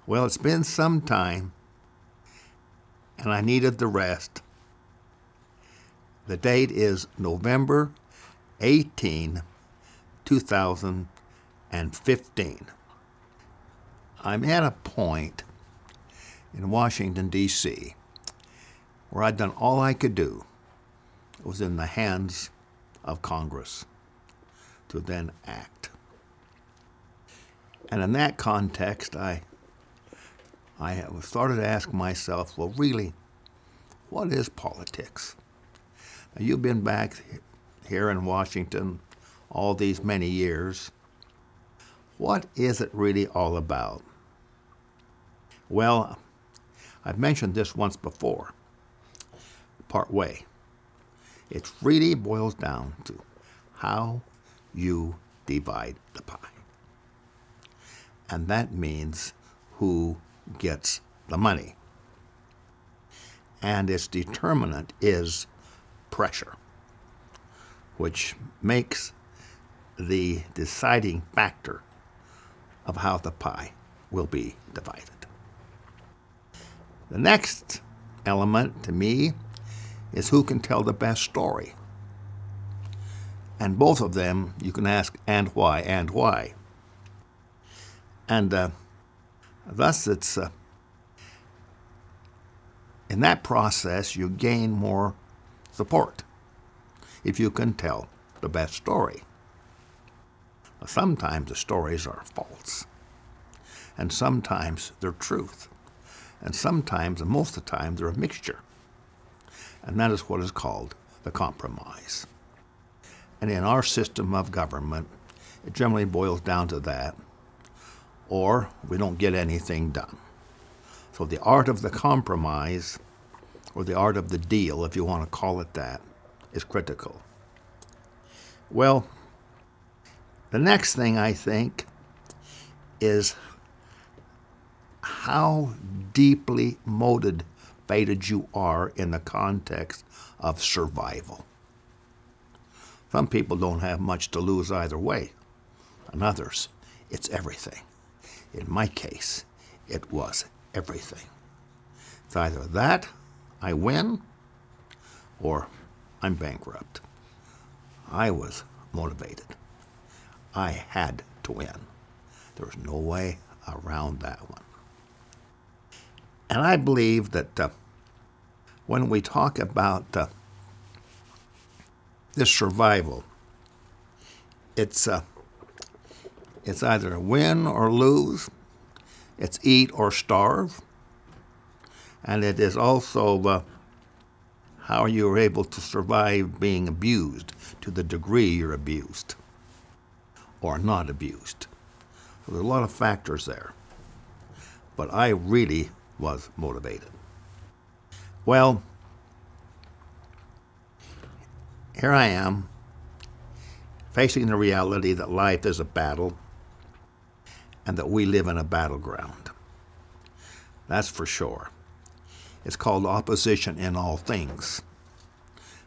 Well, it's been some time, and I needed the rest. The date is November 18, 2015. I'm at a point in Washington, D.C., where I'd done all I could do. It was in the hands of Congress to then act. And in that context, I started to ask myself, well, really, what is politics? Now, you've been back here in Washington all these many years. What is it really all about? Well, I've mentioned this once before, part way. It really boils down to how you divide the pie. And that means who gets the money. And its determinant is pressure, which makes the deciding factor of how the pie will be divided. The next element to me is who can tell the best story. And both of them you can ask, and why, and why. And thus it's, in that process you gain more support if you can tell the best story. Sometimes the stories are false, and sometimes they're truth, and sometimes, and most of the time, they're a mixture. And that is what is called the compromise. And in our system of government, it generally boils down to that, or we don't get anything done. So the art of the compromise, or the art of the deal, if you want to call it that, is critical. Well, the next thing I think is how deeply motivated you are in the context of survival. Some people don't have much to lose either way, and others, it's everything. In my case, it was everything. It's either that, I win, or I'm bankrupt. I was motivated. I had to win. There was no way around that one. And I believe that when we talk about this survival, it's either win or lose, it's eat or starve, and it is also how you're able to survive being abused to the degree you're abused or not abused. So there's a lot of factors there. But I really was motivated. Well, here I am, facing the reality that life is a battle and that we live in a battleground. That's for sure. It's called opposition in all things.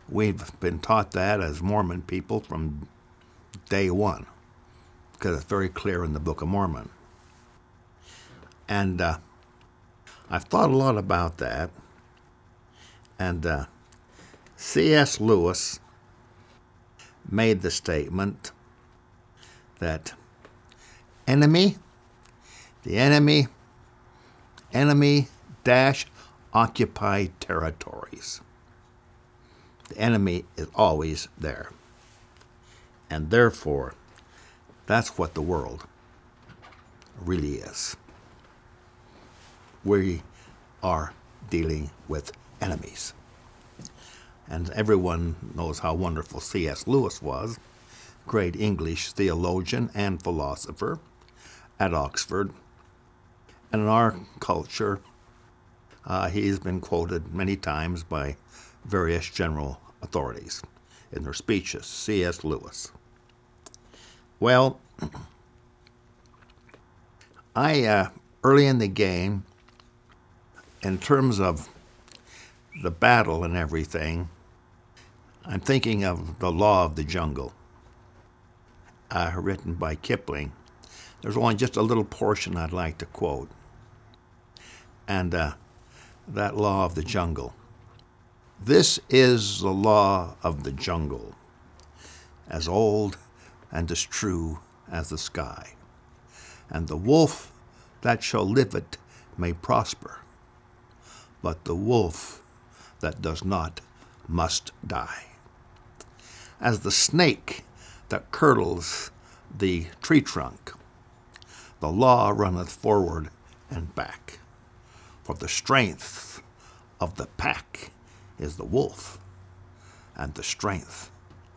We've been taught that as Mormon people from day one, because it's very clear in the Book of Mormon. And I've thought a lot about that. And C.S. Lewis made the statement that enemy dash occupied territories. The enemy is always there. And therefore, that's what the world really is. We are dealing with enemies. And everyone knows how wonderful C.S. Lewis was, great English theologian and philosopher at Oxford. And in our culture, he's been quoted many times by various general authorities in their speeches. C.S. Lewis. Well, I, early in the game, in terms of the battle and everything, I'm thinking of The Law of the Jungle, written by Kipling. There's only just a little portion I'd like to quote. and that law of the jungle. This is the law of the jungle, as old and as true as the sky. And the wolf that shall live it may prosper, but the wolf that does not must die. As the snake that curdles the tree trunk, the law runneth forward and back. For the strength of the pack is the wolf, and the strength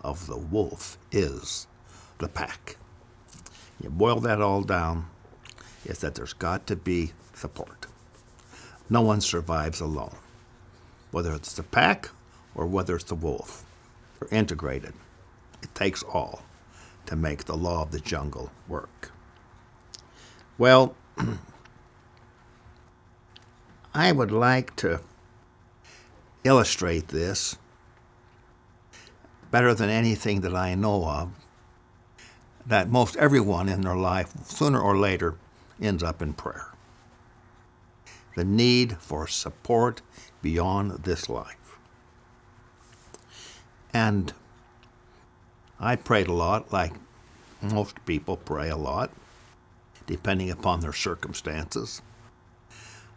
of the wolf is the pack. You boil that all down, is that there's got to be support. No one survives alone, whether it's the pack or whether it's the wolf. They're integrated. It takes all to make the law of the jungle work. Well, I would like to illustrate this better than anything that I know of, that most everyone in their life, sooner or later, ends up in prayer. The need for support beyond this life. And I prayed a lot, like most people pray a lot, depending upon their circumstances.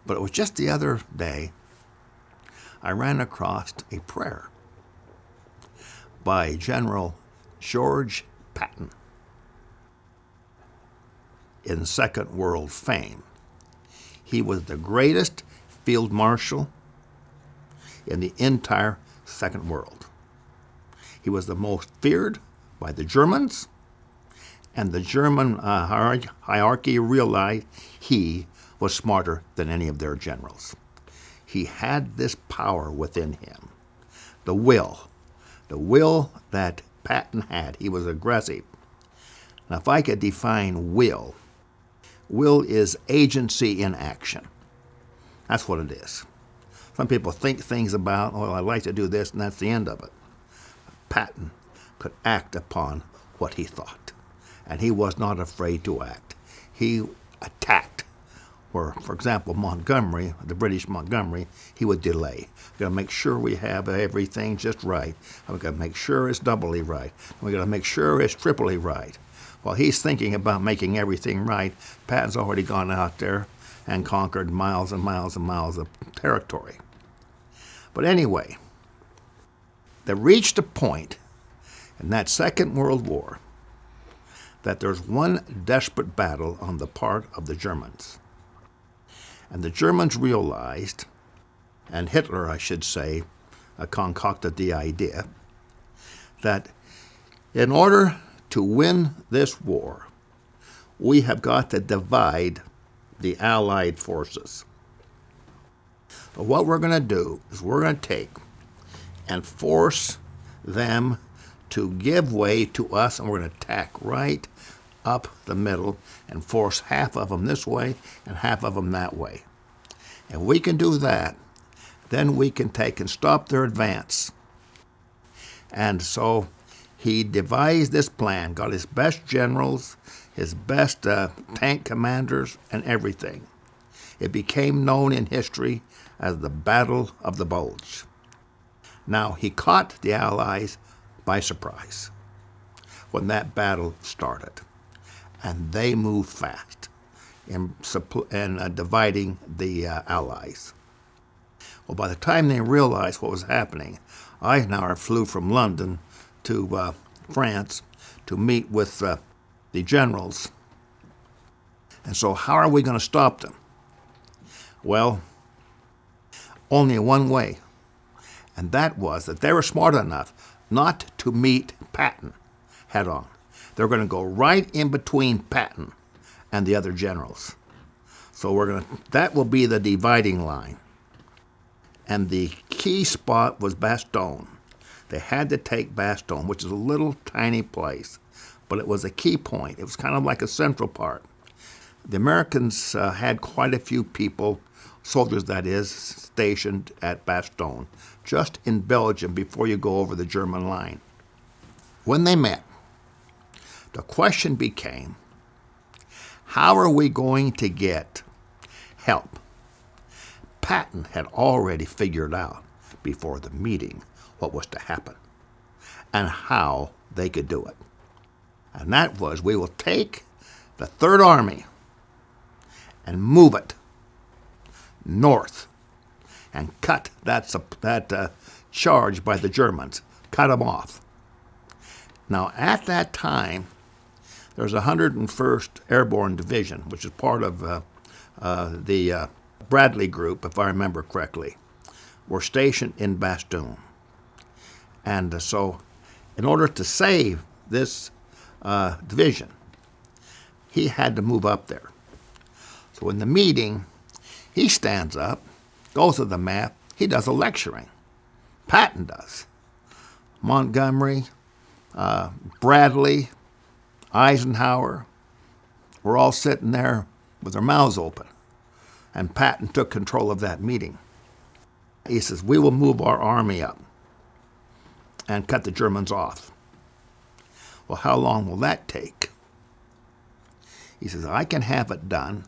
But it was just the other day I ran across a prayer by General George Patton in Second World fame. He was the greatest field marshal in the entire Second World. He was the most feared by the Germans, and the German hierarchy realized he was smarter than any of their generals. He had this power within him, the will that Patton had. He was aggressive. Now, if I could define will is agency in action. That's what it is. Some people think things about, oh, I'd like to do this, and that's the end of it. Patton could act upon what he thought, and he was not afraid to act. He attacked. Where, for example, Montgomery, the British Montgomery, he would delay. We've got to make sure we have everything just right. We've got to make sure it's doubly right. We've got to make sure it's triply right. While he's thinking about making everything right, Patton's already gone out there and conquered miles and miles and miles of territory. But anyway, they reached a point in that Second World War that there's one desperate battle on the part of the Germans. And the Germans realized, and Hitler, I should say, concocted the idea, that in order to win this war, we have got to divide the Allied forces. But what we're going to do is we're going to take and force them to give way to us, and we're going to attack right up the middle and force half of them this way and half of them that way. If we can do that, then we can take and stop their advance. And so he devised this plan, got his best generals, his best tank commanders, and everything. It became known in history as the Battle of the Bulge. Now, he caught the Allies by surprise when that battle started. And they moved fast in dividing the Allies. Well, by the time they realized what was happening, Eisenhower flew from London to France to meet with the generals. And so how are we going to stop them? Well, only one way. And that was that they were smart enough not to meet Patton head on. They're going to go right in between Patton and the other generals. So that will be the dividing line. And the key spot was Bastogne. They had to take Bastogne, which is a little tiny place, but it was a key point. It was kind of like a central part. The Americans had quite a few people, soldiers that is, stationed at Bastogne, just in Belgium before you go over the German line. When they met, the question became, how are we going to get help? Patton had already figured out before the meeting what was to happen and how they could do it. And that was, we will take the Third Army and move it north and cut that charge by the Germans, cut them off. Now, at that time, there's a 101st Airborne Division, which is part of the Bradley Group, if I remember correctly, were stationed in Bastogne. And so, in order to save this division, he had to move up there. So in the meeting, he stands up, goes to the map, he does a lecturing. Patton does. Montgomery, Bradley, Eisenhower were all sitting there with their mouths open. And Patton took control of that meeting. He says, we will move our army up and cut the Germans off. Well, how long will that take? He says, I can have it done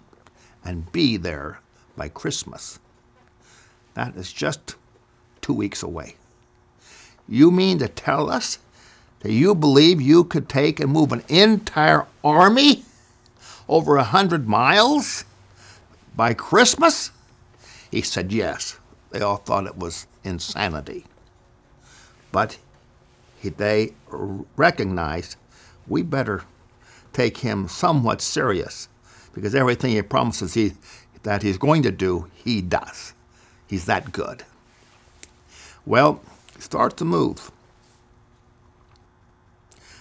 and be there by Christmas. That is just 2 weeks away. You mean to tell us that you believe you could take and move an entire army over 100 miles by Christmas? He said, yes. They all thought it was insanity. But they recognized we better take him somewhat serious, because everything he promises that he's going to do, he does. He's that good. Well, he starts to move.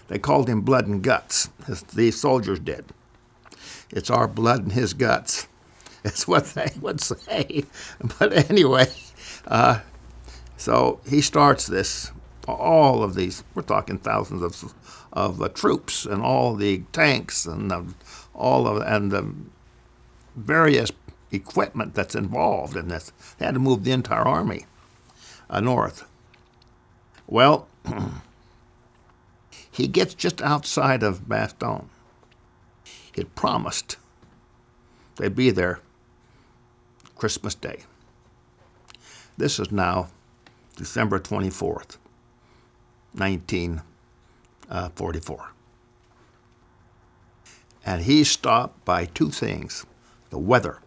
They called him blood and guts. These soldiers did. It's our blood and his guts. That's what they would say. But anyway, so he starts this. All of these, we're talking thousands of troops and all the tanks and the various equipment that's involved in this. They had to move the entire army north. Well, he gets just outside of Bastogne. He had promised they'd be there Christmas Day. This is now December 24th, 1944. And he's stopped by two things: the weather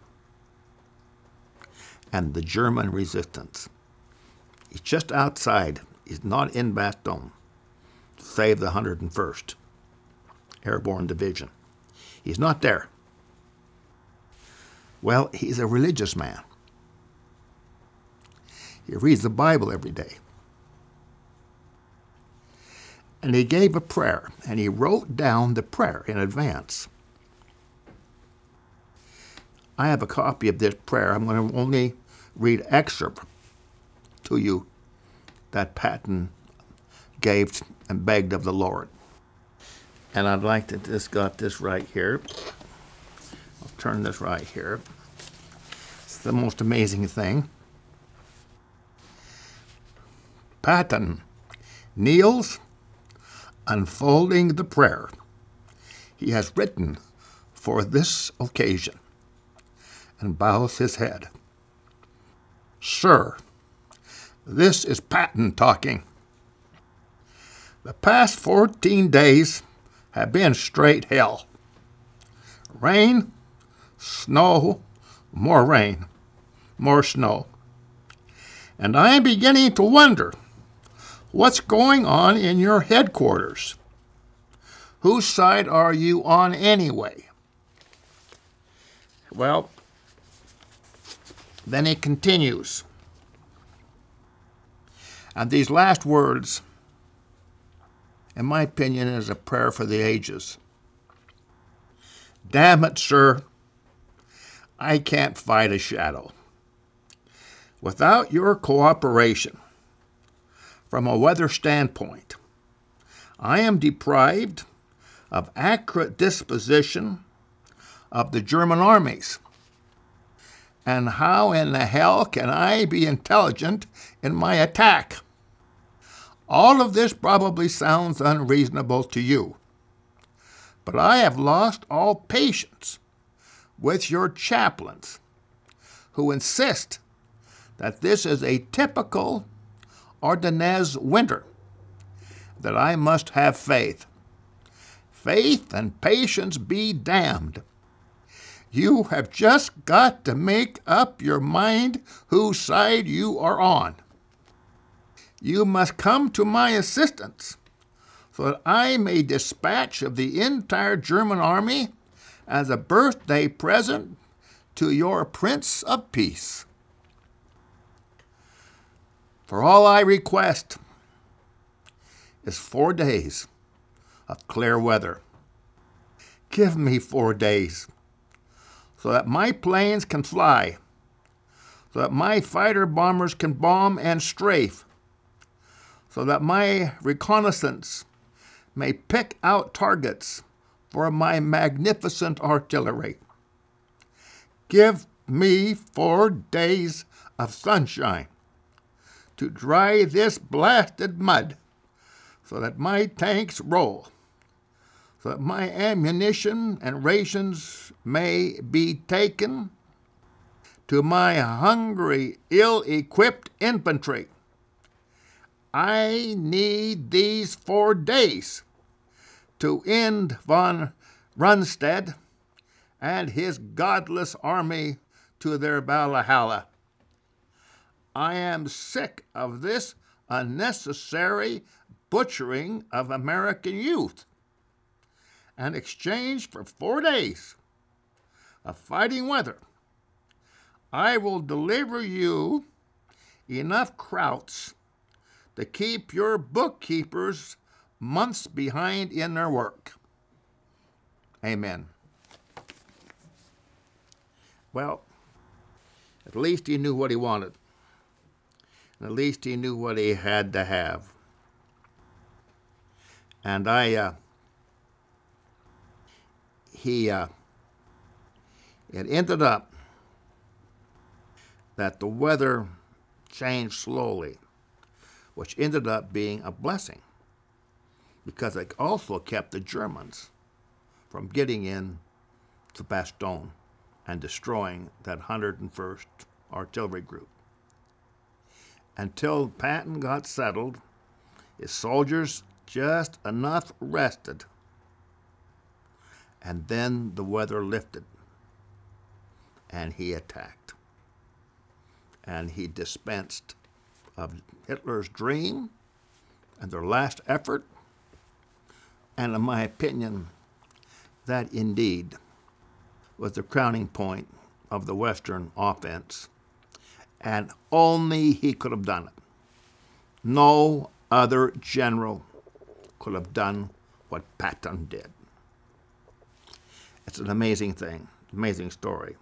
and the German resistance. He's just outside. He's not in Bastogne to save the 101st Airborne Division. He's not there. Well, he's a religious man. He reads the Bible every day. And he gave a prayer, and he wrote down the prayer in advance. I have a copy of this prayer. I'm going to only read excerpt to you that Patton gave and begged of the Lord. And I'd like to just got this right here. I'll turn this right here. It's the most amazing thing. Patton kneels, unfolding the prayer he has written for this occasion, and bows his head. Sir, this is Patton talking. The past 14 days have been straight hell. Rain, snow, more rain, more snow. And I am beginning to wonder what's going on in your headquarters. Whose side are you on anyway? Well, then it continues. And these last words, in my opinion, is a prayer for the ages. Damn it, sir, I can't fight a shadow. Without your cooperation, from a weather standpoint, I am deprived of accurate disposition of the German armies. And how in the hell can I be intelligent in my attack? All of this probably sounds unreasonable to you, but I have lost all patience with your chaplains who insist that this is a typical Ardennes winter, that I must have faith. Faith and patience be damned. You have just got to make up your mind whose side you are on. You must come to my assistance, so that I may dispatch of the entire German army as a birthday present to your Prince of Peace. For all I request is 4 days of clear weather. Give me 4 days, so that my planes can fly, so that my fighter bombers can bomb and strafe, so that my reconnaissance may pick out targets for my magnificent artillery. Give me 4 days of sunshine to dry this blasted mud, so that my tanks roll, so that my ammunition and rations may be taken to my hungry, ill-equipped infantry. I need these 4 days to end von Rundstedt and his godless army to their Valhalla. I am sick of this unnecessary butchering of American youth. In exchange for 4 days of fighting weather, I will deliver you enough krauts to keep your bookkeepers months behind in their work. Amen. Well, at least he knew what he wanted. And at least he knew what he had to have. And it ended up that the weather changed slowly, which ended up being a blessing, because it also kept the Germans from getting in to Bastogne and destroying that 101st Artillery Group. Until Patton got settled, his soldiers just enough rested, and then the weather lifted, and he attacked. And he dispensed of Hitler's dream and their last effort, and in my opinion, that indeed was the crowning point of the Western offense, and only he could have done it. No other general could have done what Patton did. It's an amazing thing, amazing story.